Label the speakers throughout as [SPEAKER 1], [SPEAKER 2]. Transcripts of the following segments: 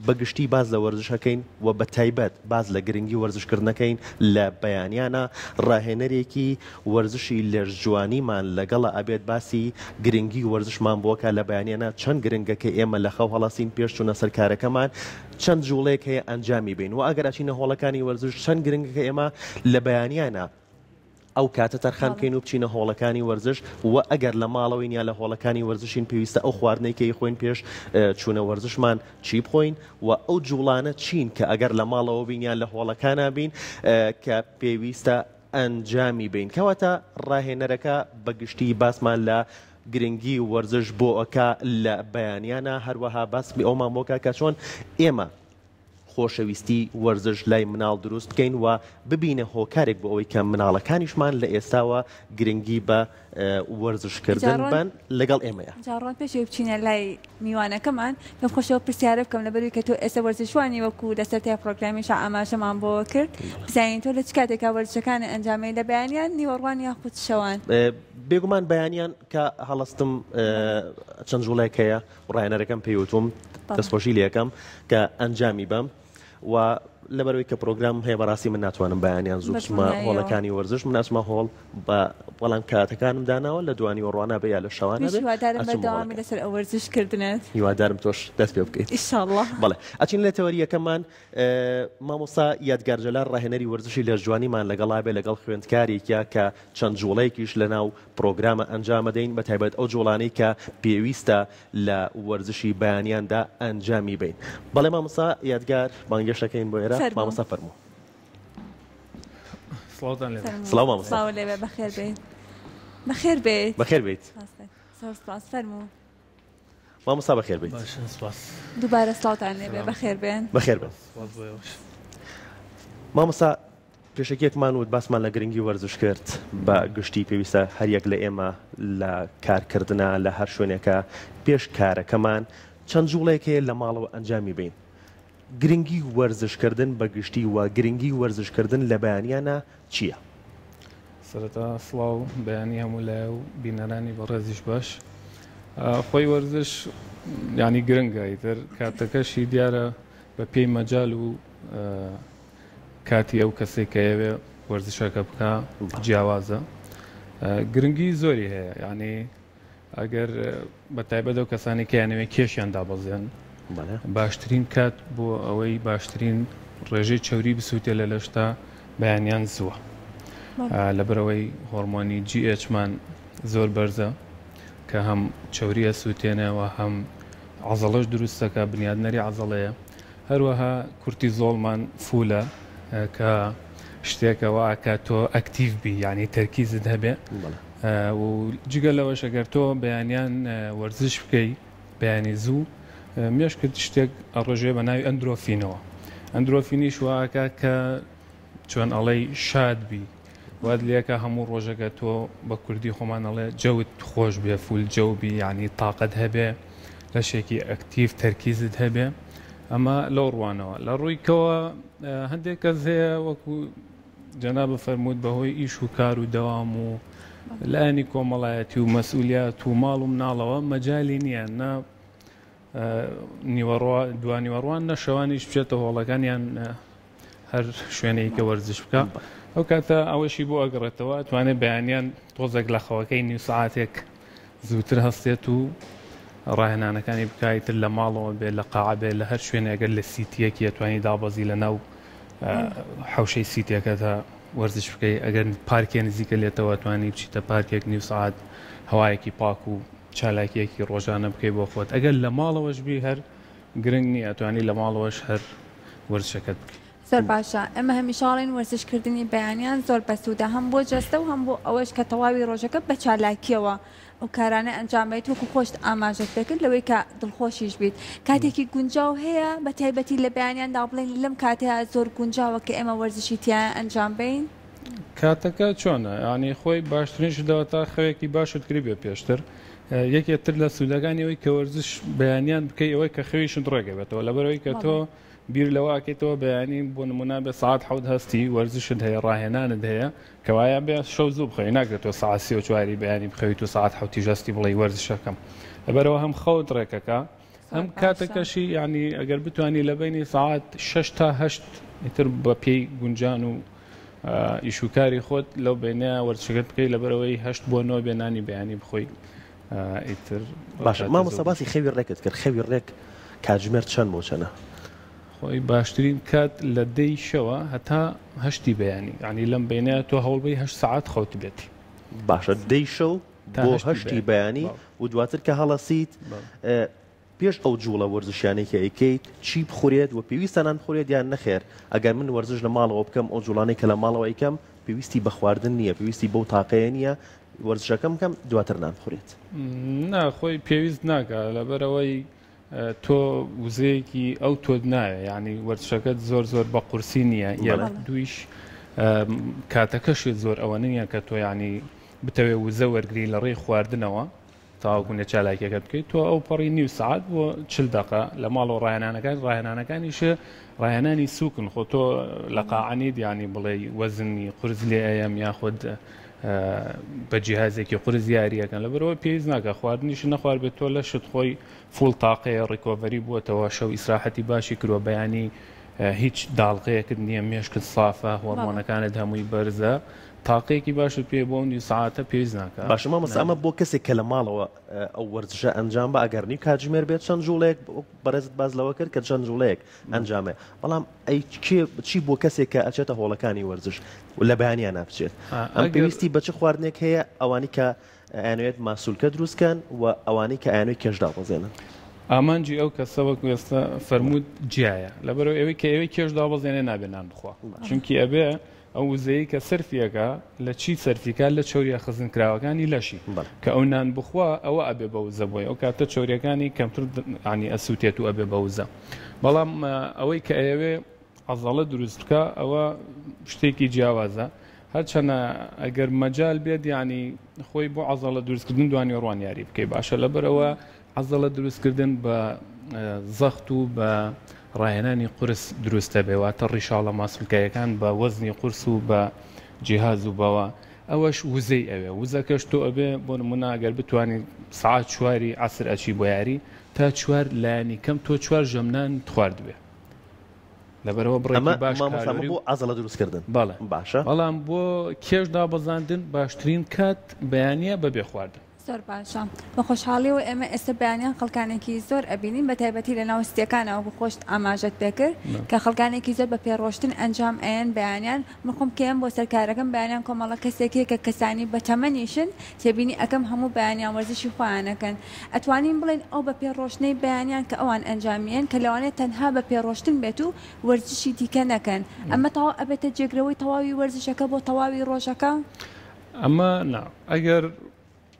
[SPEAKER 1] بەگشتی باز لە وەرزشەکەین و بە تایبەت باز لە گرنگی وەرزشکردنەکەین لە بەیانیانە ڕاهێنەرێکی وەرزشی لێرجوانیمان لەگەڵە ئەبێت باسی گرنگی وەرزشمان بۆکە لە بەیانیانە چەند گرنگەکە ئێمە لە خەو هەڵاسین پێش چوونە سەر کارەکەمان چەند جوڵەیەک هەیە ئەنجامی بین و ئەگەر ئەچینە هۆڵەکانی وەرزش چەند گرنگەکە ئێمە لە بەیانیانە ئەو کاتە تەرخان بکەین و بچینە هۆڵەکانی وەرزش و ئەگەر لە ماڵەوەین یا لە هۆڵەکانی وەرزشین پێویستە ئەو خواردنەیەکی خۆین پێش چوونە وەرزشمان چی بخۆین و ئەو جوڵانە چین کە ئەگەر لە ماڵەوە بین یا لە هۆڵەکانە بین کە پێویستە ئەنجامی بین کەواتە ڕاهێنەرەکە بەگشتی باسمان لە گرنگی وەرزش بۆ ئەوکە لە بەیانیانە هەروەها باس ئەومان بۆکە کە چۆن ئێمە خۆشەویستی وەرزش لای مناڵ دروست بکەین و ببینە هۆکارێک بۆ ئەوەی کە مناڵەکانیشمان لە ئێستاوە گرنگی بە وەرزشکردن بن لەگەڵ ئێمەیە
[SPEAKER 2] جاڕۆن پێشەوەی بچینە لای میوانەکەمان پێم خۆشەوە پرسیارە بکەم لەبەروی کە تۆ ئێستا وەرزشوانی وەکو لەسەر تا پرۆگرامیشە ئاماژەمان بۆ کرد بزانین تۆ لە چ کاتێکا وەرزشەکانی ئەنجامی لە بەیانیان نیوەڕوان یاخود شەوان
[SPEAKER 1] بێگومان بەیانیان کە هەڵەستم چەند جوڵێک هەیە ڕاهێنەرەکەم پێیوتوم دەستخۆشی لێەکەم کە ئەنجامی بەم و لەبەرەوەی کە پرۆگرام هەیە بەڕاستی من ناتوانم بەیانیان زوو بچمە هۆڵەکانی وەرزش من ئەچمە هۆڵ بە بەڵام کاتەکانم داناوە لە دوانی وەڕوانە بە یا لە شەوانە
[SPEAKER 2] هیوادارم بەردەوامی لەسەر ئەو وەرزشکردنت
[SPEAKER 1] هیوادارم تۆش دەست پێ بکەیت
[SPEAKER 2] ئینشاءڵڵا
[SPEAKER 1] بەڵێ ئەچین لە تەوەریەکەمان مامۆستا یادگارجەلار ڕاهێنەری وەرزشی لێرجوانیمان لەگەڵا بێ لەگەڵ خوێندکارێکە کە چەند جوڵەیەکیش لە ناو پرۆگرامە ئەنجام دەین بە تایبەت ئەو جوڵانەی کە پێویستە لە وەرزشی بەیانیاندا ئەنجامی بین بەڵێ مامۆستا یادگار بانگێشتەکەین بۆ ئێرە مامۆستا فەرموو سڵاو مامۆستا
[SPEAKER 2] سڵاو لێبێ بەخێر بێت بەخێر بێت
[SPEAKER 1] بەخێر بێت
[SPEAKER 2] زۆر سپاس فەرموو
[SPEAKER 1] مامۆستا بەخێر بێت
[SPEAKER 2] دووبارە سڵاوتان لێبێ بەخێر بێن
[SPEAKER 1] بەخێر بێت مامۆستا پێشەکێکمان وت باسمان لە گرنگی وەرزش کرد بە گشتی پێویستە هەریەک لە ئێمە لە کارکردنە لە هەر شوێنێکە پێش کارەکەمان چەند جوڵێک هەیە لە ماڵەوە ئەنجامی بین گرنگی وەرزشکردن بە گشتی و گرنگی وەرزشکردن لە بەیانیانە چییە؟
[SPEAKER 3] سەرەتا سڵاو بەیانی هەموو لای و بینەرانی بەڕێزیش باش خۆی وەرزش ینی گرنگە ئیتر کاتەکەشی دیارە بە پێی مەجال و کاتی ئەو کەسێک کە ئەوێ وەرزشەکە بکە جیاوازە گرنگی زۆری هەیە ینی ئەگەر بە تایبەت ئەو کەسانی کە یانەوێ کێشیان دابەزێن باشترین کات بۆ ئەوەی باشترین ڕێژەی چەوری بسووتێ لە لەشتا بەیانیان زووە لەبەرەوەی هۆرمۆنی GH-مان زۆر بەرزە کە هەم چەوریە سووتێنەوە هەم عەزەڵەش دروستەکە بنیادنەری عەزەڵەیە هەروەها کورتیزۆڵمان فولە کە شتێکەوە کە تۆ ئەکتیڤ بی یعنی تەرکیزت هەبێ و جگە لەوەش ئەگەر تۆ بەیانیان وەرزش بکەی بەیانی زوو مێشکرد شتێک ئەڕۆژێ بە ناوی ئەندرۆفینەوە ئەندرۆفینیش واکە کە چۆن ئەڵەی شاد بی واد لێکە هەموو ڕۆژەکە تۆ بە کوردی خۆمان ئەڵێ جەوت خۆش بێ فول جەوبی یعنی تااقەت هەبێ لەشێکی ئەکتیڤ تەرکیزت هەبێ ئەمە لەو ڕوانەوە لە ڕوویکەوە هەندێک کەس هەیە وەکو جەناب فەرمووت بەهۆی ئیش و کار و دەوام و لایەنی کۆمەڵایەتی و مەسئولیات و ماڵ و مناڵەوە مەجای نییە نە دوانیوەڕوان نە شەوانیش بچێتە هۆڵەکانیان هەر شوێنەی کە وەرزش بکە ئەو کاتە ئەوەشی بۆ ئەگەڕێتەوە توانێت بەیانیان تۆزێک لە خەوەکەی نیو سعاتێک زووتر هەستێت و ڕاهێنانەکانی بکایتر لە ماڵەوە بێ لە قاعبێ لە هەر شوێنێگەر لە سیتیەکی توانی دابەزی لە ناو حوشەی سیتیەکە تا وەرزش بکەی ئەگەر پارکێ نزیکە لێتەوە توانی بچیتە پارکێک نیو سعات هەوایەکی پاک و چالاکیەکی ڕۆژانە بکەی بۆ خۆت ئەگەر لە ماڵەوەش بی هەر گرنگ نییە توانی لە ماڵەوەش هەر وەرزشەکەت بکەی
[SPEAKER 2] زۆر باشە ئەمە هەمیشاڵین وەرزشکردنی بەیانیان زۆر بەسوودە هەم بۆ جەستە و هەم بۆ ئەوەش کە تەواوی ڕۆژەکە بە چالاکیەوە ئەو کارانە ئەنجامێت وەکو خۆشت ئاماژەت بکرد لەوەی کە دڵخۆشیش بیت کاتێکی گونجاو هەیە بە تایبەتی لە بەیانیاندا بڵێن لەم کاتەیە زۆر گونجاوە کە ئێمە وەرزشی تیان ئەنجام بین
[SPEAKER 3] کاتەکە چۆنە ینی خۆی باشترین شدەوە تا خەوێکی باشت کردی بێ پێشتر یەکێتر لە سوودەکانی ئەوەی کە وەرزش بەیانیان بکەی ئەوەی کە خەویشت ڕێگەبێتەوە لەبەرەوەی کە تۆ بیر لەواکەیتەوە بەیانی بۆ نمونە بە ساعت حەوت هەستی وەرزشت هەیە ڕاهێنانت هەیە کەوایە بێ شەو زوو بخەوی ناکرێتەوە ساعت 34 بەیانی بخەویت و ساعت حەوتی ژەستی بڵێ وەرزشەکەم لەبەرەوە هەم خەوت ڕێکەکە ئەم کاتەکەشی ینی ئەگەر بتوانانی لە بینی ساعات 6 تا 8 ئیتر بە پێی گونجان و ئیشوکاری خۆت لەو بینە وەرزشەکەت بکەی لەبەرەوەی 8 بۆ 9 بێنانی بەیانی بخۆی ئیتر
[SPEAKER 1] باشە مامۆستا باسی خەوی ڕێکت کرد خەوی ڕێک کاتژمێر چەند بۆ چەنە
[SPEAKER 3] خۆی باشترین کات لە 10 شەوە هەتا 8 بەیانی ینی لەم بینە تۆ هەوڵبەی 8 ساعت خەوت بێتی
[SPEAKER 1] باشە 10 شەو بۆ 8 بەیانی و دواتر کە هەڵەسیت پێش ئەو جوڵە وەرزشیانێکی ئەیکەیت چی بخورێت و پێویستانان بخورێت یان نەخێر ئەگەر من وەرزش لە ماڵەوە بکەم ئەو جوڵانەی کە لە ماڵەوە ئەیکەم پێویستی بە خواردن نییە پێویستی بەو تاقەیە نییە وەرزشەکەم بکەم دواتر نانخورێت
[SPEAKER 3] ناخۆی پێویست ناکات لەبەرەوەی تۆ وزەیەکی ئەو تۆت نایە ینی وەرزشەکەت زۆر زۆر بە قورسی نییە یان دویش کاتەکەشێت زۆر ئەوە نییە کە تۆ ینی بتەوێ وزە وەرگری لە ڕێی خواردنەوە تاواگونە چالاکیەکە بکەیت تۆ ئەو پەڕی نیو سعات بۆ 40 دقه لە ماڵەوە ڕاهێنانەکانیشە ڕاهێنانی سوکن خۆ تۆ لە قاعانیت ینی بڵێ وەزنی قورس لێ ئەیەم یاخود بە جیهازێکی قورس یاریەکەن لەبەرەوە پێویست ناکە خواردنیش نەخوارد بێت تۆ لە شت خۆی فول تاقەیە ڕیکۆڤەری بووەتەوە شەو ئیسراحەتی باشی کردووە بەیانی هیچ داڵغەیەکت نییە مێشکت سافە هۆرمۆنەکانت هەمووی بەرزە تاقەیەکی باشت پێ بۆ نی ساعتە پێویست ناکە
[SPEAKER 1] باشە مامۆستا ئەمە بۆ کەسێک کە لە ماڵەوە ئەو وەرزشە ئەنجام بە ئەگەرنی کاتژمێر بێت چەند جوڵەیەک بەڕێزت باز لەوە کرد کە چەند جوڵەیەک ئەنجامێ بەڵام ئەی چی بۆ کەسێک کە ئەچێتە هۆڵەکانی وەرزش و لە بەیانیان نابچێت ئەم پێویستی بە چ خواردنێک هەیە ئەوانی کە ئەیانوێت ماسوولکە دروستکەن و ئەوانەی کە ئەیانوێت کێشدا بەزێنن
[SPEAKER 3] ئامانجی ئەو کەسەوە کوێستە فەرموود جیایە لەبەرەوە ئەوەی کە ئەوەی کێشدا بەزێنێ نابێنان بخوا چونکی ئەبێ ئەو وزەیە کە سەرفیەکە لە چی سەرفیکە لە چۆریە خزن کراوەکانی لەشی کە ئەو نان بخوا ئەوە ئەبێ بە وزە بۆی ئەو کاتە چۆریەکانی کەمتر عنی ئەسووتێت و ئەبێ بە وزە بەڵام ئەوەی کە ئەوێ عەزەڵە دروست بکە ئەوە شتێکی جیاوازە هەرچەنە ئەگەر مەجال بێت ینی خۆی بۆ عەزەڵە دروستکردن دوانی ڕوان یاری بکەی باشە لەبەرەوە عەزەڵە دروستکردن بە زەخت و بە ڕاهێنانی قورس دروستە بێواتە ڕیشاڵە ماسولکایەکان بە وەزنی قورس و بە جیهاز و بەوە ئەوەش وزەی ئەوێ وزەکەش تۆ ئەبێ بۆ نمونە ئەگەر بتوانین ساعات 4 عەسر ئەچی بۆ یاری تا 4 لایەنی کەم تۆ 4 ژەمنان خوارد بێ لەبەرەوە بڕێکی باش
[SPEAKER 1] بۆ عەزەڵە دروستکردن
[SPEAKER 3] بەڵێ
[SPEAKER 1] باشە
[SPEAKER 3] بەڵام بۆ کێش دابەزاندن باشترین کات بەیانیە بەبێ خواردن
[SPEAKER 2] زۆر باشە بە خۆشحاڵی و ئێمە ئێستا بەیانیان خەڵکانێکی زۆر ئەبینین بە تایبەتی لە ناو ستیەکانەوە بخۆشت ئاماژەت پێکرد کە خەڵکانێکی زۆر بە پێڕۆشتن ئەنجام ئەیەن بەیانیان مخۆم کێم بۆ سەرکارەکەم بەیانیان کۆمەڵە کەسێکی کە کەسانی بە تەمەنیشن تێبینی ئەەکەم هەموو بەیانیان وەرزشی خۆیانەکەن ئەتوانین بڵێن ئەو بە پێڕۆشتنەی بەیانیان کە ئەوان ئەنجامیان کە لەوانێت تەنها بە پێڕۆشتن بێت و وەرزشی دیکە نەکەن ئەمە تەواو ئەبێتە جێگرەوەی تەواوی وەرزشەکە بۆ تەواوی ڕۆژەکە
[SPEAKER 3] ئەمە ئەگەر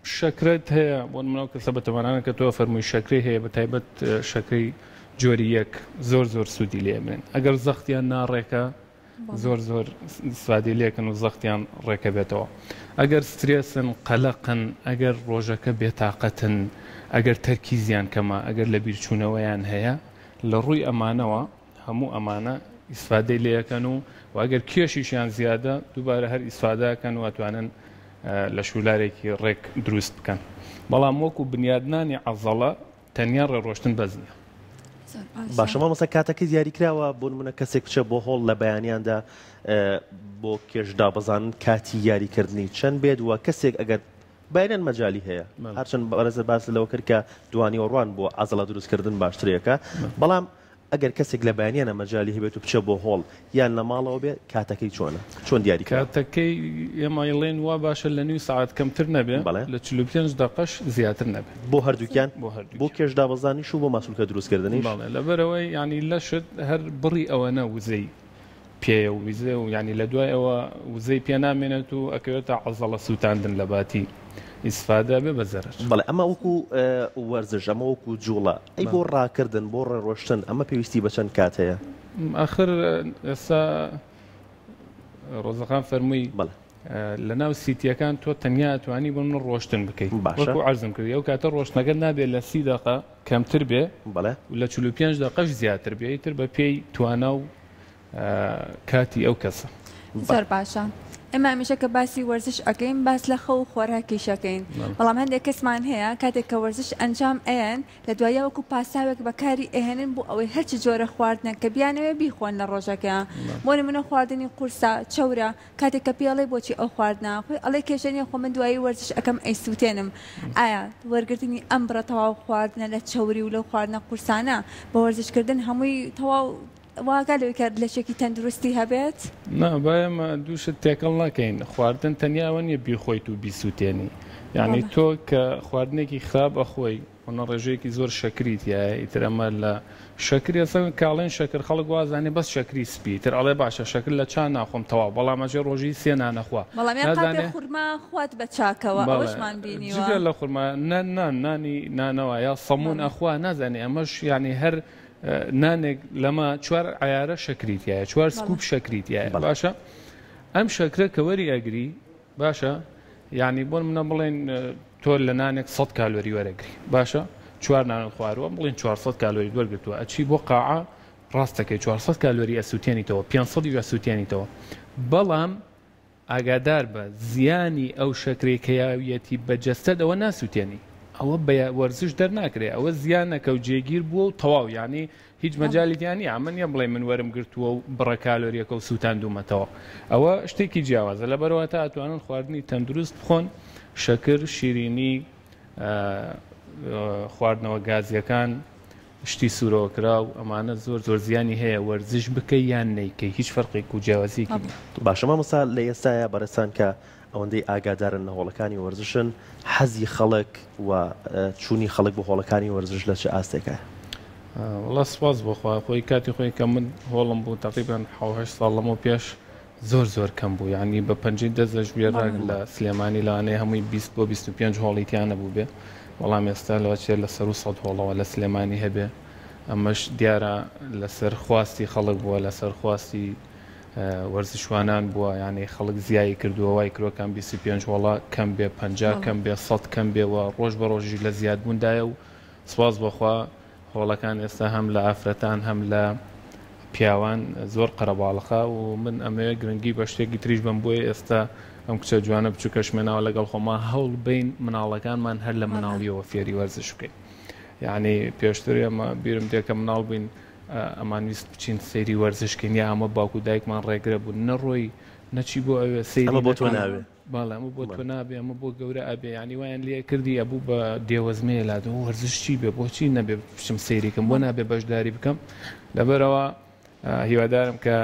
[SPEAKER 3] شەکرت هەیە بۆ منەوە کەسە بەتەوانانە کە تۆ فەرمووی شەکری هەیە بە تایبەت شەکری جۆری یەک زۆر زۆر سوودی لێ بنێن ئەگەر زەختیان ناڕێکە زۆر زۆر سوادی لێکن و زەختیان ڕێکە بێتەوە ئەگەر سترێسن قەلەقن ئەگەر ڕۆژەکە بێتاقەتن ئەگەر تەرکیزیان کەمە ئەگەر لە بیرچوونەوەیان هەیە لە ڕووی ئەمانەوە هەموو ئەمانە ئیسفادەی لێەکەن و ئەگەر کێشیشیان زیادە دووبارە هەر ئیسفادەکەن و ئەتوانن لە شولارێکی ڕێک دروست بکەن بەڵام وەکو بنیادنانی عەزەڵە تەنیا ڕێڕۆشتن بەزنە
[SPEAKER 1] باشە مامۆستا کاتەکە دیاریکراوە بۆ نمونە کەسێک بچە بۆ هۆڵ لە بەیانیاندا بۆ کێشدا بەزانن کاتی یاریکردنی چەند بێت و کەسێک ئەگەر بەیانیان مەجای هەیە هەرچەند بەڕێزە باس لەوە کرد کە دوانی ئۆڕوان بۆ عەزەڵە دروستکردن باشترێکە بەڵام ئەگەر کەسێک لە بەیانیانە مەجای هەبێت و بچە بۆ هۆڵ یان لە ماڵەوە بێ کاتەکەی چۆنە چۆن دیاری
[SPEAKER 3] کاتەکەی ئێمەڵێن وا باشە لە نوی ساعت کەمتر نەبێ لە 45 دقەش زیاتر نەبێت
[SPEAKER 1] بۆ هەردووکیان بۆ کێشدا بەزانیش و بۆ ماسوولکە دروستکردنی
[SPEAKER 3] لەبەرەوەی ینی لەشت هەر بڕی ئەوەنە وزەی پێ و ویزە و ینی لە دوای ئەوە وزەی پێ نامێنێت و ئەکەوێتە عەزەڵە سووتاندن لە باتی ئیسفادا بێ بەزەرر
[SPEAKER 1] بەڵێ ئەمە وەکو وەرزش ئەمە وەکو جوڵە ئەی بۆ ڕاکردن بۆ ڕێڕۆشتن ئەمە پێویستی بە چەند کات هەیە
[SPEAKER 3] ئاخر ئێستا ڕۆزەخان فەرمووی لە ناو سیتیەکان تۆ تەنیا ئەتوانی بۆ من ڕۆشتن بکەیت وەکو عەرزم کردی ئەو کاتە ڕۆشتنەکەت نابێت لە 30 دقە کەمتر بێ و لە 45 دقەش زیاتر بێ تر بە پێی توانە و کاتی ئەو کەسە
[SPEAKER 2] زۆر باشە ئێمە هەمیشە کە باسی وەرزش ئەەکەین باس لە خەو خۆراکیشەکەین بەڵام هەندێک کەسمان هەیە کاتێک کە وەرزش ئەنجام ئەیەن لە دوایە وەکو پاساوێک بەکاری ئەهێنن بۆ ئەوەی هەرچی جۆرە خواردنە کە بیانەوێ بیخۆن لە ڕۆژەکە بۆ نمونە خواردنی قورسە چەورە کاتێک کە پێڵێ بۆچی ئەو خواردنا خۆی ئەڵێ کێشەنیە خۆ من دوایی وەرزش ئەەکەم ئەیسووتێنم ئایا وەرگرتنی ئەم بڕە تەواو خواردنە لە چەوری و لەو خواردنە قورسانە بە وەرزشکردن هەمووی تەواو واگەلەوەی کە لەشێکی تەندروستی هەبێت؟
[SPEAKER 3] نا باەمە دووشت تێکەڵ ناکەین خواردن تەنیاوە نیە بیخۆیت و بیسووتێنی یعنی تۆ کە خواردنێکی خراپ ئەخۆی ئەوە ڕێژەیەکی زۆر شەکریت یایە ئیتر ئەمە لە شەکری ئەسەن کاڵێن شەکر خەڵک وازانێ بەس شەکری سپی تر ئەڵێ باشە شەکر لە چا ناخۆم تەواو بەڵام ئەژێ ڕۆژی سێ نانەخوا
[SPEAKER 2] بەڵامیان خورما خوات بە چاکەوە ئەوەشمان بینیوە
[SPEAKER 3] جگە لە خورما نانی نانەوە یا سەمون ئەخوا نازانێ ئەمەش یعنی هەر نانێک لەمە چوار عیارە شەکریتیایە چوار سکوب شەکریتیایە باشە ئەم شەکرە کە وەری ئەگری باشە یعنی بۆن منە بڵێن تۆ لە نانێک 100 کالۆری وەرەگری باشە چوار نان خواروە بڵێن 400 کالۆری وەرگرتووە ئەچی بۆ قاعە ڕاستەکەی 400 کالۆری ئەسووتێنیتەوە 500 ئەسووتێنیتەوە بەڵام ئاگادار بە زیانی ئەو شەکرێکەیەتی بەجەستەد ئەوە ناسووتێنی ئەوە بە وەرزش دەرناکرێ ئەوە زیانەکە و جێگیر بووە و تەواو یعنی هیچ مەجالیتیانی ئەمەنیە بڵێ من وەرم گرتووە و بڕە کالۆریەکە و سووتاندومەتەوە ئەوە شتێکی جیاوازە لەبەرەوە تا ئەتوانن خواردنی تەندروست بخۆن شەکر شیرینی خواردنەوە گازیەکان شتی سوورەوەکرا و ئەمانە زۆر زۆر زیانی هەیە وەرزش بکەی یان نەیکەی هیچ فەرقێک و جیاوازیەکی
[SPEAKER 1] باشە مامۆستا لە ئێستاە بەڕێستان کە ئەوەندەی ئاگادارن لە هۆڵەکانی وەرزشن حەزی خەڵک و چوونی خەڵک بۆ هۆڵەکانی وەرزش لە چه ئاستێکە؟
[SPEAKER 3] وڵا سپاس بۆخوا خۆی کاتی خۆی کە من هۆڵم بوو تقریبان 7 ساڵ لەمەوە پێش زۆر کەم بوو یعنی بە پەنجەی دەست لە ژێرا لە سلێمانی لەوانەیە هەمووی 20 بۆ 25 هۆڵیتیانە بوو بێ بەڵام ئێستا لەوەچێت لە سەر و 100 هۆڵەوە لە سلێمانی هەبێ ئەمەش دیارە لەسەر خواستی خەڵک بووە لەسەر خواستی وەرزشوانان بووە یعنی خەڵک زیایی کردووە وای کرۆکان 25 وڵا کەم بێ 50 کەم بێ 100 کەم بێەوە ڕۆژ بە ڕۆژی لە زیادبووندایە و سواز بەخوا هۆڵەکان ئێستا هەم لە ئافرەتان هەم لە پیاوان زۆر قەرەباڵخە و من ئەمەیە گرنگی بە شتێکی تریش بم بۆیە ئێستا ئەم کچە جوانە بچووکەشمێناوە لەگەڵ خۆما هەوڵ بین مناڵەکانمان هەر لە مناڵیەوە فێری وەرزش بکەین یعنی پێشتر ئەمە بیرم دێکە مناڵ بین ئەمان ویست بچین سەیری وەرزشکەین یا ئەمە باوکو دایکمان ڕێگرە بوو نەڕۆی نەچی بۆ ئەوێ سەیری
[SPEAKER 1] بۆ تۆ ناوێ
[SPEAKER 3] باڵێ ئەمە بۆ تۆ نابێ ئەمە بۆ گەورە ئەبێ ینی وایان لێ کردی ئەبوو بە دێوەزمەیە لادە وەرزش چی بێ بۆچی نەبێ بچم سەیریکەم بۆ نابێ بەشداری بکەم لەبەرەوە هیوادارم کە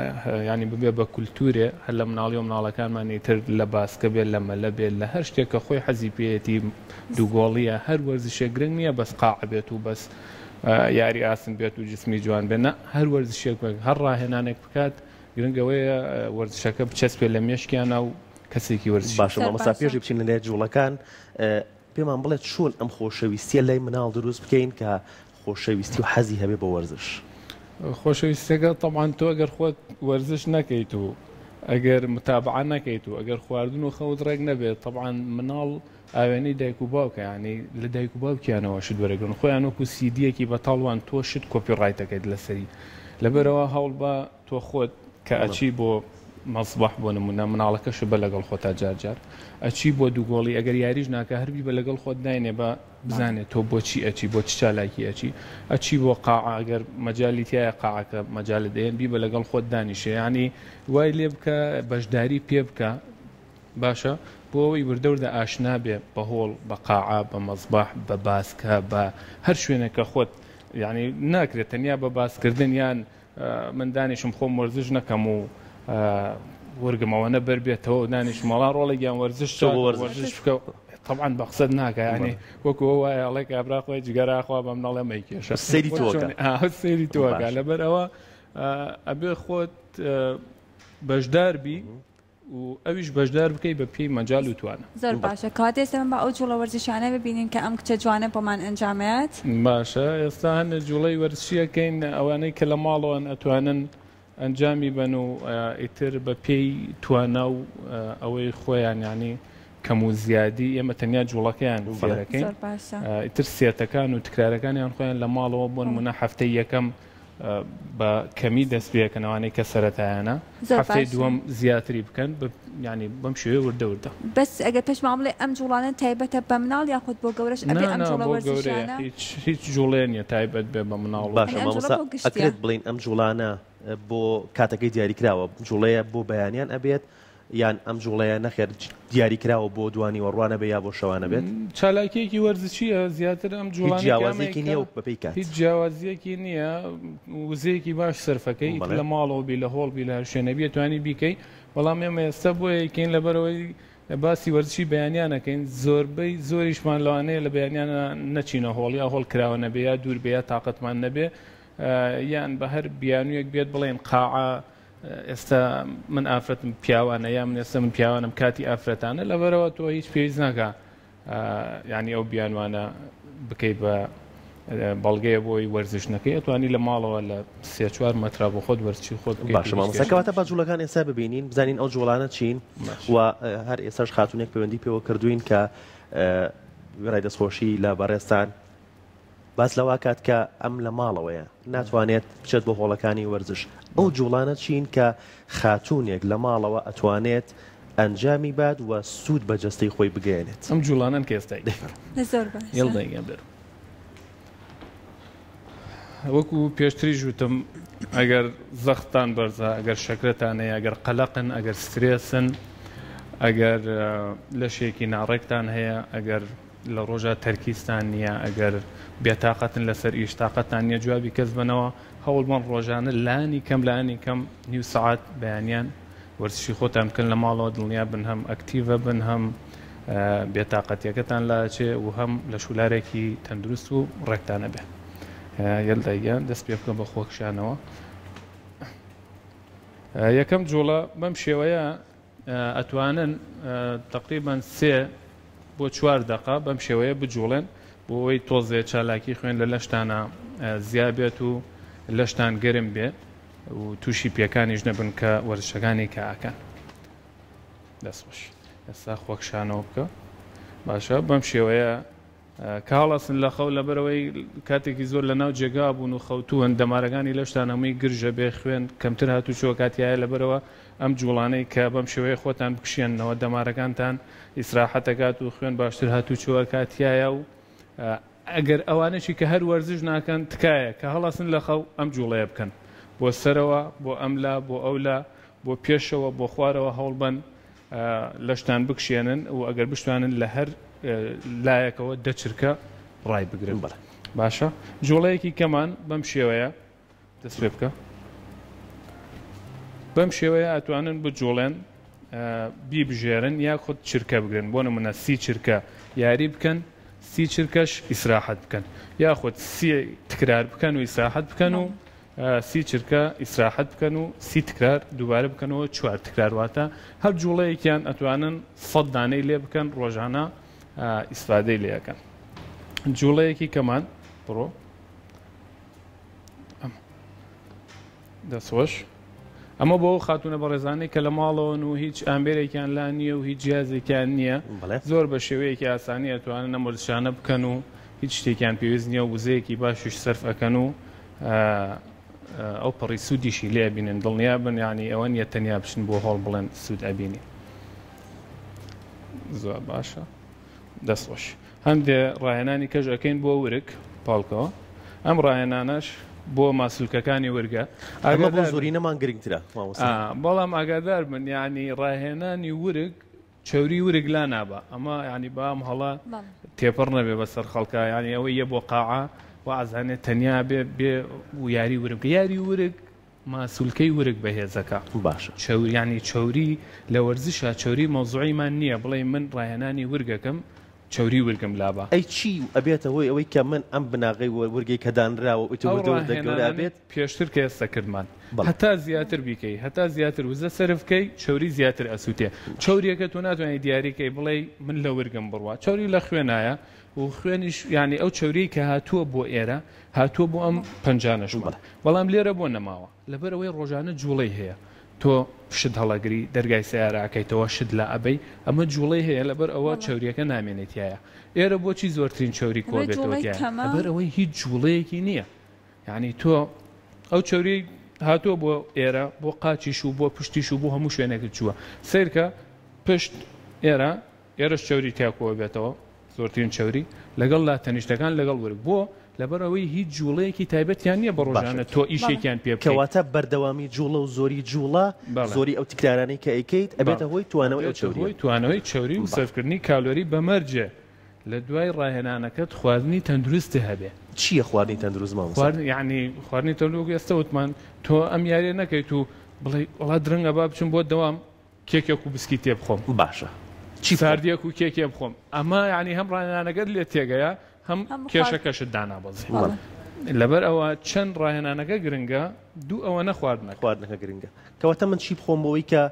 [SPEAKER 3] ینی ببێ بە کولتورێ هەر لە مناڵی و مناڵەکانمانی تر لە باسکە بێت لە مەلە بێت لە هەر شتێکە خۆی حەزی پێەتی دووگۆڵیە هەر وەرزشێک گرنگ نییە بەس قاع بێت و بەس یاری ئاسن بێت و جسمی جوان بێنە هەر وەرزشێک هەر ڕاهێنانێک بکات گرنگەوەیە وەرزشەکە بچەسپێ لە مێشکیانە و کەسێکی وەرزش
[SPEAKER 1] باشە مامۆستا پێشی بچین لە جوڵەکان پێمان بڵێت چۆن ئەم خۆشەویستیە لای مناڵ دروست بکەین کە خۆشەویستی و حەزی هەبێ بە وەرزش
[SPEAKER 3] خۆشەویستەکە تەمان تۆ ئەگەر خۆت وەرزش نەکەیت و ئەگەر متابعە نەکەیت و ئەگەر خواردن و خەوت ڕێک نەبێت طبعاً مناڵ ئاوێنەی دایک و باوکە ینی لە دایک و باوکیانەوە شت وەرەگرن خۆیان وەکو سیدیەکی بەتاڵوان تۆ شت کۆپیڕایتەکەیت لەسەری لەبەرەوە هەوڵ بە تۆ خۆت کە ئەچی بۆ مەسبەح بۆ نمونە مناڵەکەش بە لەگەڵ خۆتا جارجار ئەچی بۆ دووگۆڵی ئەگەر یاریش ناکە هەربی بە لەگەڵ خۆت داینێ بە بزانێت تۆ بۆچی ئەچی بۆ چ چالاکی ئەچی بۆ قاع ئەگەر مەجالی تایە قاعەکە مەجالە دێن بی بە لەگەڵ خۆت دانیشێ ینی وای لێ بکە بەشداری پێ بکە باشە بۆ ئەوەی وردەوردە ئاشنا بێ بە هۆڵ بە قاعە بە مەسبەح بە باسکە بە هەر شوێنێکە خۆت یعنی ناکرێت تەنیا بە باسکردن یان من دانیشم خۆم وەرزش نەکەم و وەرگمەوە نەبەر بێتەوە دانیش مەڵا ڕۆڵێکیان وەرزش بکە طبعا بەقسەد ناکە ینی وەکو وایە ئەڵێ کابراخۆی جگەراخوا بە مناڵە مەیکێشە
[SPEAKER 1] سەیری تۆکە
[SPEAKER 3] سەیری تۆکە لەبەرەوە ئەبێ خۆت بەشدار بی و ئەویش بەشدار بکەی بە پێی مەجال و توانە
[SPEAKER 2] زۆر باشە کاتێسم بە ئەو جوڵە وەرزشانە ببینین کە ئەم کچە جوانە بۆمان ئەنجامێت
[SPEAKER 3] باشە ئێستا هەنە جوڵەی وەرزشیەکەین ئەوانەی کە لە ماڵەوەن ئەتوانن ئەنجامی بن و ئیتر بە پێی توانە و ئەوەی خۆیان ینی کەم و زیادی ئێمە تەنیا جوڵەکەیان فێرەکەین ئیتر سێتەکان و تکرارەکانیان خۆیان لە ماڵەوە بۆن منە هەفتەی یەکەم بە کەمی دەست پێکەنەوانەی کە سەرەتایانە هەفتەی دووەم زیاتری بکەن ینی بەم شێوەیە وردەوردە
[SPEAKER 2] بەس ئەگەر پێشمان بڵێ ئەم جوڵانە تایبەتە بە مناڵ یاخود بۆ گەورەش ئەبێ ئەم جوڵە وەرزشانە
[SPEAKER 3] هیچ جوڵێ نیە تایبەت بێ بە مناڵ
[SPEAKER 1] باشە مامۆستا ئەکرێت بڵین ئەم جوڵانە بۆ کاتەکەی دیاریکراوە جوڵەیە بۆ بەیانیان ئەبێت یان ئەم جوڵەیە نەخێر دیاریکراوە بۆ دوانی وەڕوانە بێ یا بۆ شەوانە بێت
[SPEAKER 3] چالاکیەکی وەرزشیە زیاتر ئەم جوڵانە
[SPEAKER 1] جیاوازیەکی نییە و بەپێی کات
[SPEAKER 3] هیچ جیاوازیەکی نییە وزەیەکی باش سەرفەکەی لە ماڵەوە بی لە هۆڵبی لە هەر شوێنەبی توانی بیکەی بەڵام ئێمە ئێستا بۆ یەکەین لەبەرەوەی باسی وەرزشی بەیانیانەکەین زۆربەی زۆریشمان لەوانەیە لە بەیانیانە نەچینە هۆڵ یا هۆڵ کراوە نەبێ یا دوور بێ یا تااقەتمان نەبێ یان بە هەر بیانویەک بێت بڵێن قاعە ئێستا من ئافرەتم پیاوانە یا من ئێستا من پیاوانم کاتی ئافرەتانە لەبەرەوە تۆ هیچ پێویست ناکە ینی ئەو بیانوانە بکەی بە بەڵگەیە بۆی وەرزشنەکەی ئەتوانی لە ماڵەوە لە 3-4 مەترا بۆ خۆت وەرزشی خۆت
[SPEAKER 1] باشە مامۆستاکەواتە با جوڵەکان ئێستا ببینین بزانین ئەو جوڵانە چین و هەر ئێستاش خاتونێک پەیوەندی پێوە کردوین کە ڕای دەستخۆشی لە بەڕێستان باس لەوا کات کە ئەم لە ماڵەوەیە ناتوانێت بچێت بۆ هۆڵەکانی وەرزش ئەو جوڵانە چین کە خاتونێک لە ماڵەوە ئەتوانێت ئەنجامی باد و سوود بە جەستەی خۆی بگەێنێت
[SPEAKER 3] ئەم جوڵانن کە ئێستا وەکو پێشتری ژوتم ئەگەر زەختان بەرزە ئەگەر شەکرەتانەیە ئەگەر قەلەقن ئەگەر سترێسن ئەگەر لەشێکی ناڕێکتان هەیە ئەگەر لە ڕۆژە تەرکیستان نییە ئەگەر بێتاقەتن لەسەر ئیشتاقەتان نییە جوابی کەس بنەوە هەوڵمان ڕۆژانە لانی کەم نیو سعات بەیانیان وەرزشی خۆتان بکەن لە ماڵەوە دڵنیا بن هەم ئەکتیڤە بن هەم بێتاقەتیەکەتان لاچێ و هەم لە شولارێکی تەندروست و ڕێکتانە بێ یەلداییان دەست پێ بکەن بە خۆکشانەوە یەکەم جوڵە بەم شێوەیە ئەتوانن تقریبان 3 بۆ 4 دقە بەم شێوەیە بجوڵێن بۆ ئەوەی تۆزێ چالاکی خوێن لە لەشتانە زیابێت و لەشتان گەرم بێت و تووشی پێکانیش نەبن کە وەرزشەکانی کە ئاکەن دەستخۆش ئێستا خۆکشانەوە بکە باشە بەم شێوەیە کاڵەسن لە خەو لەبەرەوەی کاتێکی زۆر لە ناو جێگا بوون و خەوتووەن دەمارەکانی لەشتان هەمووی گرژە بێ خوێن کەمتر هاتوچۆ کاتیایە لەبەرەوە ئەم جوڵانەی کە بەم شێوەیە خۆتان بکشێنەوە دەمارەکانتان ئیسراحەتەکات و خوێن باشتر هاتوچۆوە کاتیایە و ئەگەر ئەوانەشی کە هەر وەرزش ناکەن تکایە کە هەڵاسن لە خەو ئەم جوڵەیە بکەن بۆ سەرەوە بۆ ئەملا بۆ ئەولا بۆ پێشەوە بۆ خوارەوە هەوڵبەن لەشتان بکشێنن و ئەگەر بشتوانن لە هەر لایەکەوە دەچرکە ڕای بگرن بەڵێ باشە جوڵەیەکی کەمان بەم شێوەیە دەست پێ بکە بەم شێوەیە ئەتوانن بجوڵێن بیبژێرن یا خودت چرکە بگرن بۆ نمونە 30 چرکە یاری بکەن 30 چرکەش ئیسراحەت بکەن یاخود 30 تکرار بکەن و ئیسراحەت بکەن و 30 چرکە ئیسراحەت بکەن و 30 تکرار دووبارە بکەنەوە 4 تکرار واتە هەر جوڵەیەکیان ئەتوانن 100 دانەی لێ بکەن ڕۆژانە ئیسفادەی لێەکەن جوڵەیەکی کەمان بڕۆ دەسۆش ئەمە بۆ خاتونە بەڕێزانەی کە لە ماڵەوەن و هیچ ئامبێرێکیان لا نییە و هیچ جیازێکیان نییە زۆر بە شێوەیەکی ئاسانی ئەتوانن ئەم وەرزشانە بکەن و هیچ شتێکیان پێویست نییە و وزەیەکی باشش سەرف ئەکەن و ئەو پەڕی سوودیشی لێ بینن دڵنیا بن یانی ئەوە نیە تەنیا بچن بۆ هەڵ بڵێن سوود ئەبینی زۆر باشە دەستخۆش هەندێ ڕاهێنانی کەژ ئەەکەین بۆ ورک پاڵکەوە ئەم ڕاهێنانەش بۆ ماسوولکەکانی ورگە
[SPEAKER 1] ئەمە بۆ زۆری نەمان گرنگترە
[SPEAKER 3] بەڵام ئاگادار من یعنی ڕاهێنانی ورگ چەوری ورگ لا نابە ئەمە ینی بام هەڵا تێپەڕ نەبێ بەسەر خەڵکە ینی ئەوە یە بۆ قاعە و ئازانێت تەنیا بێ و یاری ورگ یاری ورگ ماسوولکەی ورگ بەهێزەکە
[SPEAKER 1] باشە
[SPEAKER 3] ینی چەوری لە وەرزشە چەوری مۆزوعیمان نییە بڵێ من ڕاهێنانی ورگەکەم چەوری ورگم لابە
[SPEAKER 1] ئەی چی ئەبێتە هۆی ئەوەی کە من ئەم بناغی وەرگی کە دانراوە
[SPEAKER 3] بێت پێشتر کە ئێستا کردمان هەتا زیاتر بیکەی هەتا زیاتر وزە سەرفکەی چەوری زیاتر ئەسووتێ چەوریەکە تو ناتوانانی دیاریکەی بڵێ من لە ورگم بڕوە چەوری لە خوێنایە و خوێنیش ینی ئەو چەوری کە هاتووە بۆ ئێرە هاتووە بۆ ئەم پەنجانەش بەڵام لێرە بۆ نەماوە لەبەر ئەوەی ڕۆژانە جوڵەی هەیە تۆ شت هەڵەگری دەرگای سیارەکەیتەوە شت لە ئەبەی ئەمە جوڵەی هەیە لەبەر ئەوە چەوریەکە نامێنێتیایە ئێرە بۆچی زۆرترین چەوری کۆ بێتەوە بەر ئەوەی هیچ جوڵەیەکی نییە یعنی تۆ ئەو چەوری هاتووە بۆ ئێرە بۆ قاچیش و بۆ پشتیش و بۆ هەموو شوێنێکت چووە سیرکە پشت ئێرەش چەوری تیاکۆوە بێتەوە زۆرترین چەوری لەگەڵ لا تەنیشتەکان لەگەڵ ورک بۆ لەبەرەوەی هیچ جوڵەیەکی تایبەتیان نییە بە ڕۆژانە تۆ ئیشێکیان پێ
[SPEAKER 1] کەواتە بەردەوامی جوڵە و زۆری جوڵە زۆری ئەو تکرارانەی کە ئەیکەیت ئەبێتە هۆی
[SPEAKER 3] توانەوەی چەوری و سەرفکردنی کالۆری بەمەرجێ لە دوای ڕاهێنانەکەت خواردنی تەندروستی هەبێ
[SPEAKER 1] چییە خواردنی تەندروست ماوە
[SPEAKER 3] یعنی خواردنی تەندروست ئێستا وتمان تۆ ئەم یاریە نەکەیت و بڵێ وڵات درەنگە با بچم بۆ دەوام کێکێک و بسکی تێ بخۆم
[SPEAKER 1] باشە
[SPEAKER 3] چی ساردیەک و کێکێ بخۆم ئەمە یعنی هەم ڕاهێنانەکەت لێ تێگەیە هەم کێشەکەشت دانابەزی لەبەر ئەوە چەند ڕاهێنانەکە گرنگە دوو ئەوە
[SPEAKER 1] خواردنەکە گرنگە کەواتە من چی بخۆم بەوەی کە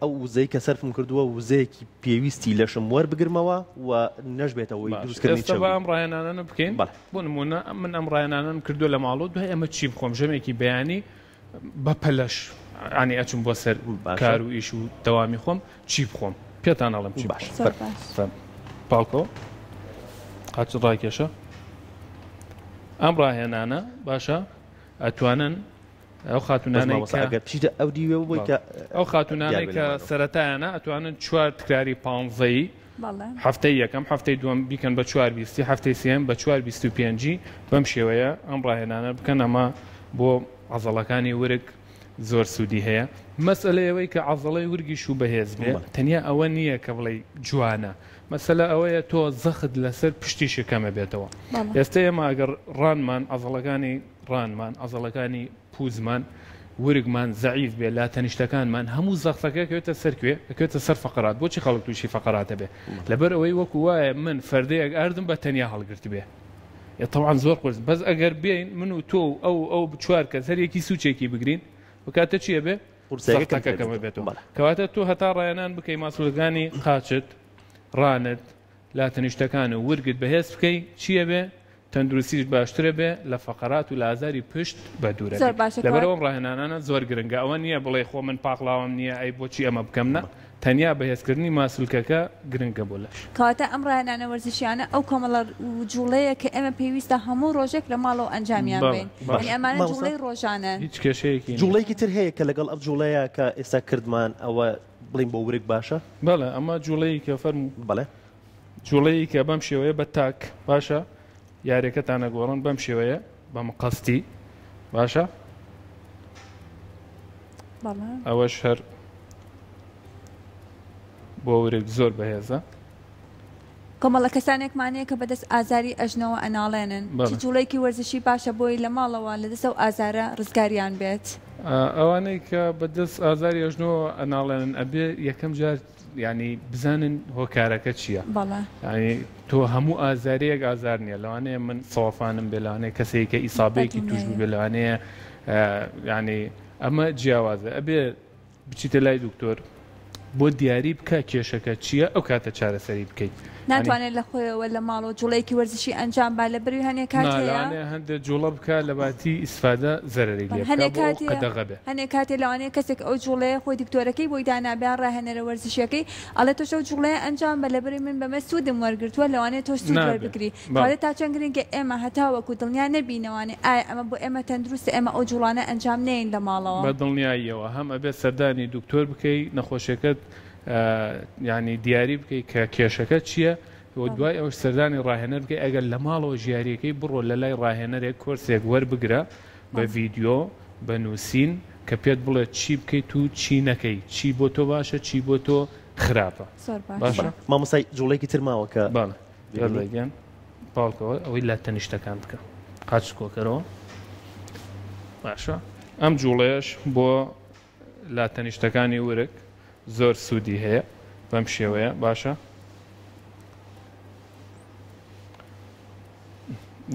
[SPEAKER 1] ئەو وزەی کە سەرفم کردووە وزەیەکی پێویستی لەشم وەربگرمەوە و نەژبێتەوەی دروستکردنی
[SPEAKER 3] ئێستا بە ئەم ڕاهێنانە بکەین بۆ نمونە من ئەم ڕاهێنانم کردو لە ماڵۆ دوای ئەمە چی بخۆم ژەمێکی بەیانی بە پەلەش ینی ئەچم بۆ سەر کار و ئیش و دەوامی خۆم چی بخۆم پێتان ئەڵم چی باش پاڵکۆ قاچ ڕاکێشە ئەم ڕاهێنانە باشە ئەتوانن ئەو خاتونانەی
[SPEAKER 1] ئەو دیوێ بۆی کە
[SPEAKER 3] ئەو خاتونانەی کە سەرەتایانە ئەتوانن 4 تکراری پانزەیی هەفتەی یەکەم هەفتەی دووەم بیکەن بە 4 بیستی هەفتەی سێم بە 4 25 بەم شێوەیە ئەم ڕاهێنانە بکەن ئەمە بۆ عەزەڵەکانی ورگ زۆر سوودی هەیە مەسئلەیەوەی کە عەزەڵەی ورگیش و بەهێز بێ تەنیا ئەوە نییە کە بڵێ جوانە مەسەلە ئەوەیە تۆ زەخت لەسەر پشتی شکەمە بێتەوە ئێستا ئێمە ئەگەر ڕانمان عەزەڵەکانی ڕانمان عەزەڵەکانی پوزمان ورگمان زەعیف بێ لا تەنیشتەکانمان هەموو زەختەکە کەوێتە سەرکوێ ئەکەوێتە سەر فەقەرات بۆچی خەڵک تووشی فەقەراتە بێ لەبەر ئەوەی وەکو وایە من فەردەیەک ئاردم بە تەنیا هەڵگرت بێ طبعا زۆر قرس بەس ئەگەر بێین من و تۆ ئەو 4 کەس هەرێکی سوچێکی بگرین بکاتە چییە بێ زەختەکەمە بێتەوە کەواتە تۆ هەتا ڕایەنان بکەی ماسوولەکانی قاچت ڕانت لا تەنیشتەکان و ورگت بەهێز بکەی چییە بێ تەندروستیش باشترە بێ لە فەقەرات و لە ئازاری پشت بە دوورە لەبەرەوەم ڕاهێنانانە زۆر گرنگە ئەوە نییە بڵێ خۆ من پاقلاوم نییە ئەی بۆچی ئەمە بکەم نە تەنیا بەهێزکردنی ماسوولکەکە گرنگە بۆ لەش
[SPEAKER 2] کەواتە ئەم ڕاهێنانە وەرزشیانە ئەو کۆمەڵە جوڵەیە کە ئێمە پێویستە هەموو ڕۆژێک لە ماڵەوە ئەنجامیان بین ئەمانە جوڵەی ڕۆژانە
[SPEAKER 3] هیچ کێشەیەکی
[SPEAKER 1] جوڵەیەکی تر هەیە کە لەگەڵ ئەم جوڵەیە کە ئێستا کردمان ئەوە بڵین بۆ ورگ باشە
[SPEAKER 3] بەڵێ ئەمە جوڵەیە کە فەرموو
[SPEAKER 1] بەڵێ
[SPEAKER 3] جوڵەیە کە بەم شێوەیە بە تاک باشە یاریەکەتانە گۆڕن بەم شێوەیە بەم قەستی باشە ئەوەش هەر بۆ ورێک زۆر بەهێزە
[SPEAKER 2] کۆمەڵە کەسانێکمانەیە کە بەدەست ئازاری ئەژنەوە ئەناڵێنن جوڵەیەکی وەرزشی باشە بۆی لە ماڵەوە لەدەست ئەو ئازارە ڕزگاریان بێت
[SPEAKER 3] ئەوانەی کە بەدەست ئازاری ئەژنەوە ئەناڵێنن ئەبێ یەکەم جار ینی بزانن هۆکارەکە چییە ینی تۆ هەموو ئازارەیەک ئازار نییە لەوانەیە من سەوافانم بێ لەوانەیە کەسێکە ئیسابەیەکی توش بێ لەوانەیە ینی ئەمە جیاوازە ئەبێ بچیتە لای دکتۆر بۆ دیاری بکە کێشەکە چییە ئەو کاتە چارەسەری بکەیت
[SPEAKER 2] ناتوانێت لە خۆیەوە لە ماڵەوە جوڵەیەکی وەرزشی ئەنجام با لە بەروی هەنێک کاتەیە
[SPEAKER 3] هەندێک جوڵە بکە لە باتی ئیسفادە زەرری
[SPEAKER 2] هەنێک کاتێ لەوانەیە کەسێک ئەو جوڵەیە خۆی دکتۆرەکەی بۆی دانابیان ڕاهێنەرە وەرزشیەکەی ئەڵێ تۆش ئەو جوڵەیە ئەنجام بە لە بەروی من بەمە سوودم وەرگرتووە لەوانەیە تۆ سوود وەربگری وارە تا چەند گرنگە ئێمە هەتا وەکو دڵنیا نەبینەوانێ ئایا ئەمە بۆ ئێمە تەندروستە ئێمە ئەو جوڵانە ئەنجام نێین لە ماڵەوە
[SPEAKER 3] بە دڵنیاییەوە هەم ئەبێت سەردانی دکتۆر بکەی نەخۆشیەکەت ینی دیاری بکەیت کە کێشەکە چییە و دوای ئەوش سەردانی ڕاهێنەر بکەی ئەگەر لە ماڵەوە ژیاریەکەی بڕۆ لە لای ڕاهێنەرێک کۆرسێک وەربگرە بە ڤیدیۆ بە نووسین کە پێت بڵێت چی بکەیت و چی نەکەی چی بۆ تۆ باشە چی بۆ تۆ خراپە
[SPEAKER 2] باشە
[SPEAKER 1] مامۆسای جوڵێکی ترماوە کە
[SPEAKER 3] بەڵێگەن پاڵکەوە ئەوەی لا تەنیشتەکان بکە قاچ کۆکەرەوە باشە ئەم جوڵەیەش بۆ لا تەنیشتەکانی ورک زۆر سوودی هەیە بەم شێوەیە باشە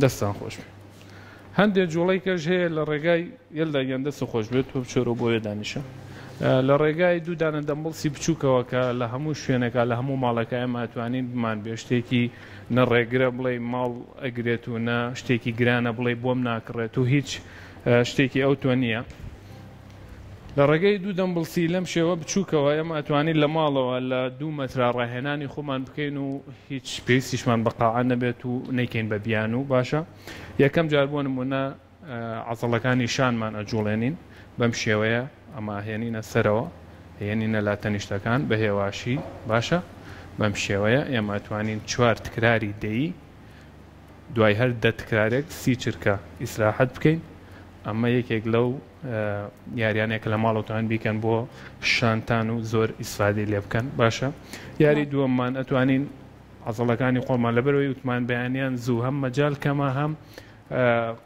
[SPEAKER 3] دەستان خۆش هەندێک جوڵەی کەش هەیە لە ڕێگای یەلداگەن دەست خۆش بێت تۆ بچۆرە بۆیە دانیشە لە ڕێگای دوو دانە دەمبڵسی بچووکەوە کە لە هەموو شوێنەکە لە هەموو ماڵەکە ئێمە ئەتوانین بمان بێ شتێکی نەڕێگرە بڵێ ماڵ ئەگرێت و نە شتێکی گرانە بڵێ بۆم ناکڕێت و هیچ شتێکی ئەو تۆ نییە لە ڕێگەی دوو دەمبڵسی لەم شێوە بچووکەوە ئێمە ئەتوانین لە ماڵەوە لە 2 مەترا ڕاهێنانی خۆمان بکەین و هیچ پێویستیشمان بەقاعە نەبێت و نەیکەین بە بیان و باشە یەکەم جار بۆ نمونە عەزەڵەکانی شانمان ئەجوڵێنین بەم شێوەیە ئەمە هێنینە سەرەوە هێنینە لا تەنیشتەکان بە هێواشی باشە بەم شێوەیە ئێمە ئەتوانین 4 تکراری دەیی دوای هەر 10 تکرارێک 30 چرکە ئیسراحەت بکەین ئەمە یەکێک لەو یاریانێک لە ماڵەوەتوان بیکەن بۆ شانتان و زۆر ئیسفادەی لێ بکەن باشە یاری دووەممان ئەتوانین عەزەڵەکانی خۆمان لەبەرەوەی وتمان بەیانیان زوو هەم مەجال کەمە هەم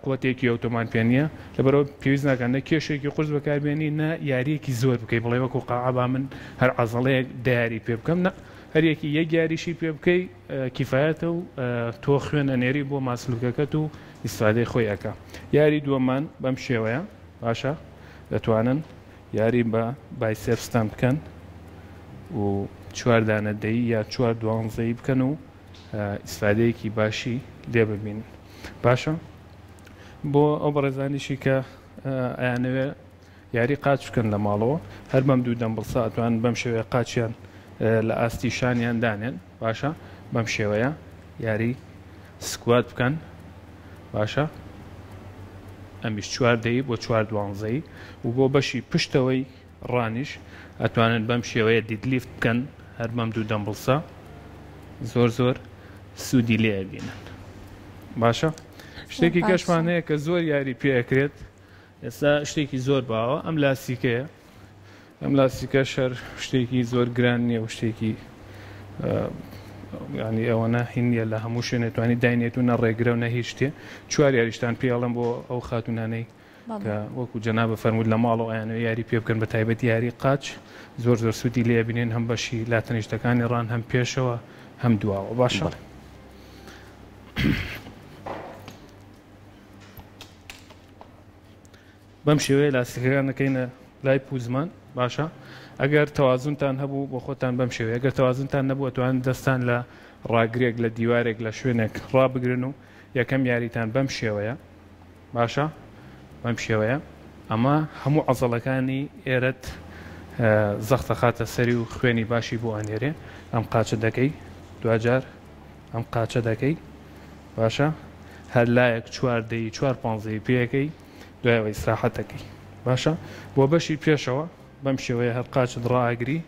[SPEAKER 3] قوتێکی ئۆتۆمان پێ نییە لەبەرەوە پێویست ناکەن نە کێشێکی قورس بەکاربێنی نە یاریەکی زۆر بکەی بڵێ وەکو قاعبا من هەر عەزەڵەیەک دیاری پێ بکەم نە هەرێکی یەک یاریشی پێ بکەی کیفایەتە و تۆ خوێن ئەنێری بۆ ماسلوکەکەت و ئیسفادەی خۆی ئەکا یاری دووەمان بەم شێوەیە باشە دەتوانن یاری بە بایسێپستان بکەن و 4 دانە دەی یا 4 دوانزەی بکەن و ئیسفادەیەکی باشی لێ ببینن باشە بۆ ئەو بەڕێزانیشی کە ئەیانەوێ یاری قاچ بکەن لە ماڵەوە هەر بەم دوو دەمبڵسا ئەتوان بەم شێوەیە قاچیان لە ئاستی شانیان دانێن باشە بەم شێوەیە یاری سکوات بکەن باشە ئەمیش 4 دەی بۆ 4 دوانزەی و بۆ بەشی پشتەوەی ڕانیش ئەتوانن بەم شێوەیە دیدلیفت بکەن هەر بەم دوو دەمبڵسا زۆر سوودی لێ بینن باشە شتێکی کەشمان هەیە کە زۆر یاری پێەکرێت ئێستا شتێکی زۆر باوە ئەم لاسیکەیە ئەم لاسیکە شەر شتێکی زۆر گران نییە و شتێکی ینی ئەوەنە هینیە لە هەموو شوێنێتوانی داینێت و نەڕێگرە و نە هیچ شتێ 4 یاریشتان پێڵم بۆ ئەو خاتونانەی کە وەکو جەنابە فەرموود لە ماڵەوە ئەیانەوە یاری پێ بکەن بە تایبەتی یاری قاچ زۆر سوودی لێ بینێن هەم بەشی لا تەنیشتەکانی ڕان هەم پێشەوە هەم دواوە باشە بەم شێوەیە لاستیکەکان دەکەینە لای پوزمان باشە ئەگەر تەوازونتان هەبوو بۆ خۆتان بەم شێوەیە ئەگەر تەوازونتان نەبوو ئەتوان دەستان لە ڕاگرێک لە دیوارێک لە شوێنێک ڕابگرن و یەکەم یاریتان بەم شێوەیە باشە بەم شێوەیە ئەمە هەموو عەزەڵەکانی ئێرەت زەختە خاتە سەری و خوێنی باشی بۆ ئەنێرێ ئەم قاچە دەکەی دوجار ئەم قاچە دەکەی باشە هەر لایەک 4 دەی 4 پانزەی پێەکەی دوایەوە ئیسراحەتەکەی باشە بۆ بەشی پێشەوە بەم شێوەیە هەر قاچت ڕائگری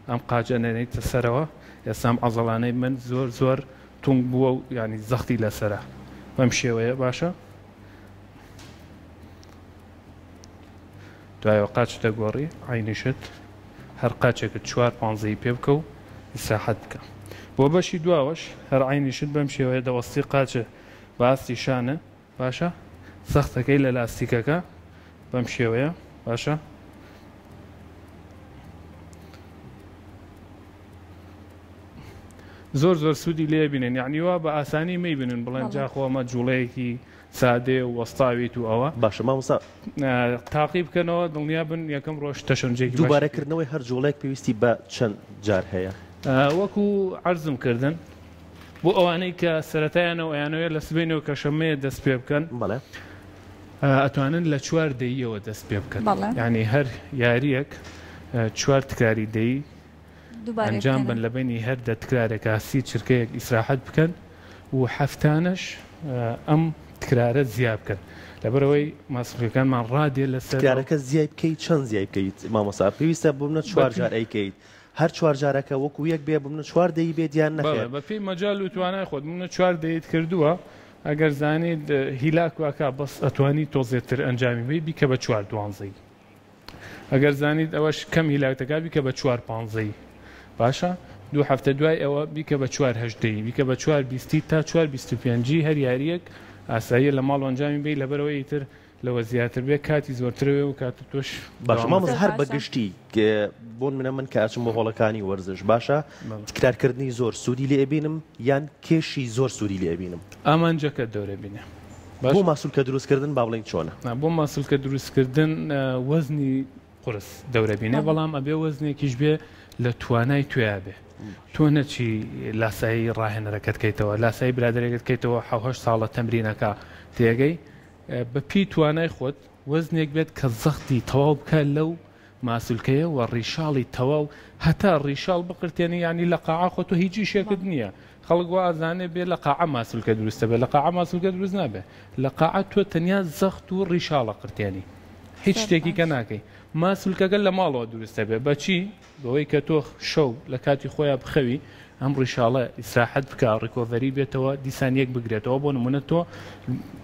[SPEAKER 3] ئەم قاچە نێنیتە سەرەوە ئێسام عەزەڵانەی من زۆر تونگ بووە و ینی زەختی لەسرە بەم شێوەیە باشە دوایەوە قاچ دەگۆڕی عینیشت هەر قاچێکت 4 پانزەی پێ بکە و ئیسراحەت بکە بۆ بەشی دواوەش هەر عینیشت بەم شێوەیە دەوەستی قاچە باستی شانە باشە سەختەکەی لە لاستیکەکە بەم شێوەیە باشە زۆر سوودی لێ بینن یعنی وا بە ئاسانی مەیبینن بڵێن جاخۆمە جوڵەیەکی سادێ و وەستاویت و ئەوە
[SPEAKER 1] باشە مامۆستا
[SPEAKER 3] تاقی بکەنەوە دڵنیا بن یەکەم ڕۆژ تەشەنجێکی
[SPEAKER 1] دووبارەکردنەوەی هەر جوڵێک پێویستی بە چەند جار هەیە
[SPEAKER 3] وەکو عەرزم کردن بۆ ئەوانەی کە سەرەتایانەوە ئەیانەوێت لە سبینەوە کە شەمەیە دەست پێ بکەن
[SPEAKER 1] بەڵێ
[SPEAKER 3] ئەتوانن لە 4 دەیەوە دەست پێ بکەن یعنی هەر یاریەک 4 تکراری دەی ئەنجام بن لە بینی هەر 10 تکرارێکە 30 چرکەیەک ئیسراحەت بکەن و هەفتانەش ئەم تکرارە زیاد بکەن لەبەرەوەی ماسڵەکانمان ڕادێ لەسەر
[SPEAKER 1] تکرارەکە زیای بکەیت چەند زیای بکەیت مامۆستا پێویستە بمنە 4 جار ئەیکەیت هەر 4 جارەکە وەکو یەک بێ بمنە 4 دەی بێت یان نەخێت
[SPEAKER 3] بەپێی مەجال و توانای خۆت منە 4 دەیت کردووە ئەگەر زانیت هیلاک واکە بەس ئەتوانی تۆزێتتر ئەنجامی بی بیکە بە 4 دوانزەی ئەگەر زانیت ئەوەش کەم هیلاکتەکە بیکە بە 4 پانزەی باشە دوو هەفتە دوای ئەوە بیکە بە 4 هەژدەی بیکە بە 4 بیستی تا 4 25 هەر یاریەک ئاساییە لە ماڵ ئەنجامی بی لەبەرەوەی تر لەوە زیاتر بێ کاتی زۆرترەوە و کات تۆش
[SPEAKER 1] باشە مامۆز هەر بەگشتی بۆن من کارچم بۆ هۆڵەکانی وەرزش باشە تکرارکردنی زۆر سوودی لێ بینم یان کێشی زۆر سوودی لێ بینم
[SPEAKER 3] ئامانجەکە دەورە بینێ
[SPEAKER 1] بۆ ماسوولکە دروستکردن با بڵین چۆنە
[SPEAKER 3] بۆ ماسوولکە دروستکردن وەزنی قورس دەورە بینێ بەڵام ئەبێ وەزنێکیش بێ لە توانای توێ بێ تۆ نەچی لاسایی ڕاهێنەرەکەت کەیتەوە لاسایی برادێکت کەیتەوە 7 ساڵە تەمرینەکە تێگەی بەپی توانای خۆت وەزنێک بێت کە زەختی تەواو بکە لەو ماسوولکەیە و ڕیشاڵی تەواو هەتا ڕیشاڵ بقرتێنی ینی لە قاعا خۆتۆ هیچی شێکت نییە خەڵک وازانێ بێ لە قاعە ماسوولکە دروستە بێ لە قاعە ماسوولکە دروست نابێ لە قاعە تۆ تەنیا زەخت و ڕیشاڵە قرتێنی هیچ شتێکی کە ناکەی ماسوولکەگە لە ماڵەوە دروستە بێ بەچی بەوەی کە تۆ شەو لە کاتی خۆیان بخەوی ئەم ڕیشاڵە ئیسراحەت بکە ڕیکۆڤەری بێتەوە دیسانیەک بگرێتەوە بۆ نمونە تۆ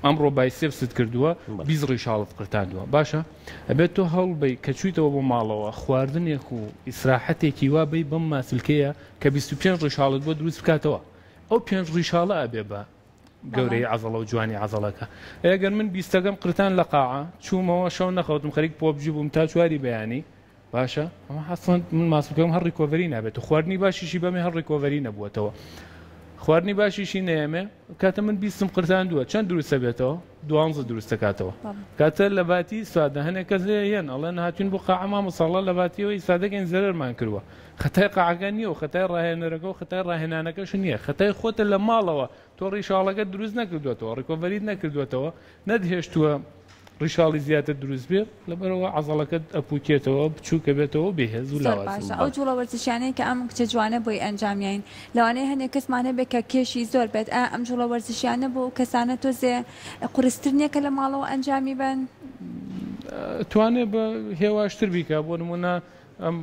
[SPEAKER 3] ئەمڕۆ بایسێفست کردووە 20 ڕیشاڵت قرتاندووە باشە ئەبێت تۆ هەڵ بی کە چویتەوە بۆ ماڵەوە خواردنێک و ئیسراحەتێکی وا بی بەم ماسوولکەیە کە 25 ڕیشاڵت بۆ دروست بکاتەوە ئەو 5 ڕیشاڵە ئەبێ بە گەورەی عەزەڵە و جوانی عەزەڵەکە ئەگەر من 20ەکەم قرتان لە قاعە چوومەوە شەو نەخەوتم خەریک پۆبژی بووم تا چواری بەیانی باشە ئەمە حەسەن من ماسوولکەم هەر ڕیکۆڤەری نابێت و خواردنی باشیشی بەمێ هەر ڕیکۆڤەری نەبووەتەوە خواردنی باشیشی نەیەمێ کاتە من 20م قرتاندووە چەند دروستە بێتەوە 12 دروست دەکاتەوە کاتە لە باتی سوادە هەنێک کەس هێن ئەڵێن هاتوین بۆ قاعە مامۆساڵە لە باتیەوە ئیسادەکەین زەرەرمان کردووە خەتای قاعەکە نییە و خەتای ڕاهێنەرەکە و خەتای ڕاهێنانەکەش نییە خەتای خۆتە لە ماڵەوە تۆ ڕیشاڵەکە دروست نەکردوێتەوە ڕیکۆڤەریت نەکردوێتەوە نەدهێشتووە ڕیشاڵی زیاتر دروست بێت لەبەرەوە عەزەڵەکەت ئەپوکێتەوە بچووکە بێتەوە بێهێز و لاوازی
[SPEAKER 2] ئەو جوڵە وەرزشیانەیە کە ئەم کچە جوانە بۆی ئەنجامیین لەوانەیە هەندێک کەسمانە بێت کە کێشی زۆر بێت ئەم جوڵە وەرزشیانە بۆ کەسانە تۆزێ قورستر نییە کە لە ماڵەوە ئەنجامی بن
[SPEAKER 3] توانێت بە هێواشتر بیکە بۆ نمونە ئەم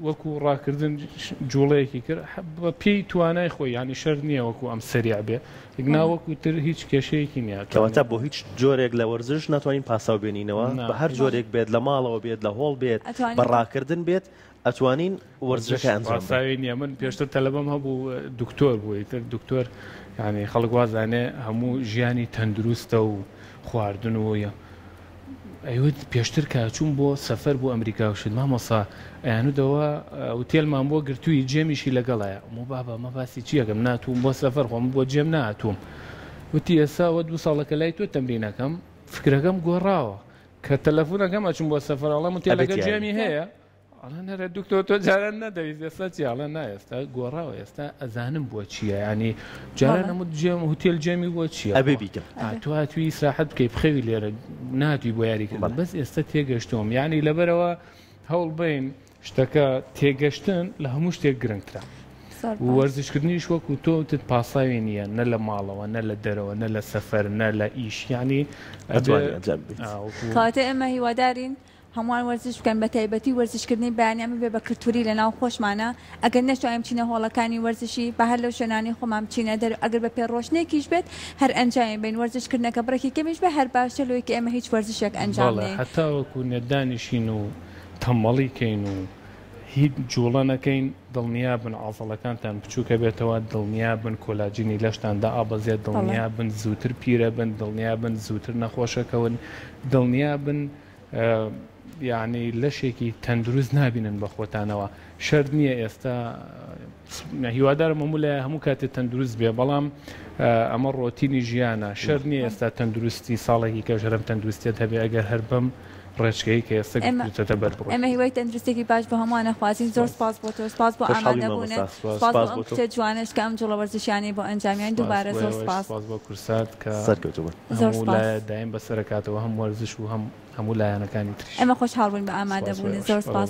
[SPEAKER 3] وەکو ڕاکردن جوڵەیەکی کرد بە پێی توانای خۆی ینی شەر نییە وەکو ئەم سەریع بێ یەکناوەکو تر هیچ کێشەیەکی نییە
[SPEAKER 1] کەواتە بۆ هیچ جۆرێک لە وەرزش ناتوانین پاساو بێنینەوە بە هەر جۆرێک بێت لە ماڵەوە بێت لە هۆڵ بێت بە ڕاکردن بێت ئەتوانین وەرزشەکە
[SPEAKER 3] ئەنجامساوی نییە من پێشتر تەلەبەم هەبوو دکتۆر بووی تر دکتۆر ینی خەڵک وازانێ هەموو ژیانی تەندروستە و خواردن وە ئەیوت پێشتر کە چوون بۆ سەفەر بۆ ئەمریکا وشت مامۆسا ئەیانودەوە وتێلمان بۆ گرتووی جێمیشی لەگەڵایە مو بابا مە باسی چیەکەم ناتووم بۆ سەفەر خۆم بۆ جێم ناتووم وتی ئێساوە 2 ساڵەکە لای تۆ تەمرینەکەم فکرەکەم گۆڕاوە کە تەلەفۆنەکەم ئەچم بۆ سەفەرەڵە وتێلەکە جێمی هەیە ئەڵە نەرە دکتۆر تۆ جاران نەدەویست ئێستا چیاڵە نایێستا گۆڕاوە ئێستا ئەزانم بۆ چییە ینی جاران نەموت جێم هوتێل جێمی بۆ چییە
[SPEAKER 1] ئەبێ بیکەم
[SPEAKER 3] تو هاتووی ساحت بکەی بخەوی لێرە ناتوی بۆ یاریکردن بەس ئێستا تێگەشتۆم ینی لەبەرەوە هەوڵ بین شتەکە تێگەشتن لە هەموو شتێک گرنگترا وەرزشکردنیش وەکو تۆتت پاساوی نییە نە لە ماڵەوە نە لە دەرەوە نە لە سەفەر نە لە ئیش ینی
[SPEAKER 2] کاتە ئێمە هیوادارین هەمووان وەرزش بکەن بە تایبەتی وەرزشکردنی بەیانیامە بێ بە کلتوری لە ناو خۆشمانە ئەگەر نەشتوایم چینە هۆڵەکانی وەرزشی بە هەر لەو شوێنانی خۆمان بچینە دەر ئەگەر بە پێڕۆژنێکیش بێت هەر ئەنجامی بین وەرزشکردنەکە بڕێکی کەمیش بە هەر باشە لەوەی کە ئێمە هیچ وەرزشێک ئەنجام نێ
[SPEAKER 3] هەتا وەکو نێدانیشین و تەمەڵی کەین و هیچ جوڵە نەکەین دڵنیا بن ئازەڵەکانتان بچووکە بێتەوە دڵنیا بن کۆلاجینی لەشتاندا ئابەزیێت دڵنیا بن زووتر پیرە بن دڵنیا بن زووتر نەخۆشەکەون دڵنیا بن یعنی لەشێکی تەندروست نابینن بە خۆتانەوە شەر نییە ئێستا هیوادارم مەمولە هەموو کاتێت تەندروست بێ بەڵام ئەمە ڕۆتینی ژیانە شەر نییە ئێستا تەندروستی ساڵێکی کەژەرم تەندروستێت هەبێ ئەگەر هەر بەم ڕێچکەی کە ئێستا بەر
[SPEAKER 2] ئەمە هیوای تەندروستێکی باش بە هەمووانە خوازین زۆر سپاس بۆ تۆ سپاس بۆ ئامادەبوونە سپاس بۆ ئەم کچە جوانش کە ئەم جوڵە وەرزشیانەی بۆ ئەنجامیان دووبارە زۆر سپاس
[SPEAKER 3] بۆ کورسات کە
[SPEAKER 2] زۆر
[SPEAKER 3] دایم بەسەرکاتەوە هەم وەرزش و هەموو لایەنەکانی تریش
[SPEAKER 2] ئەمە خۆشحاڵ بووین بە ئامادەبوونە زۆر سپاس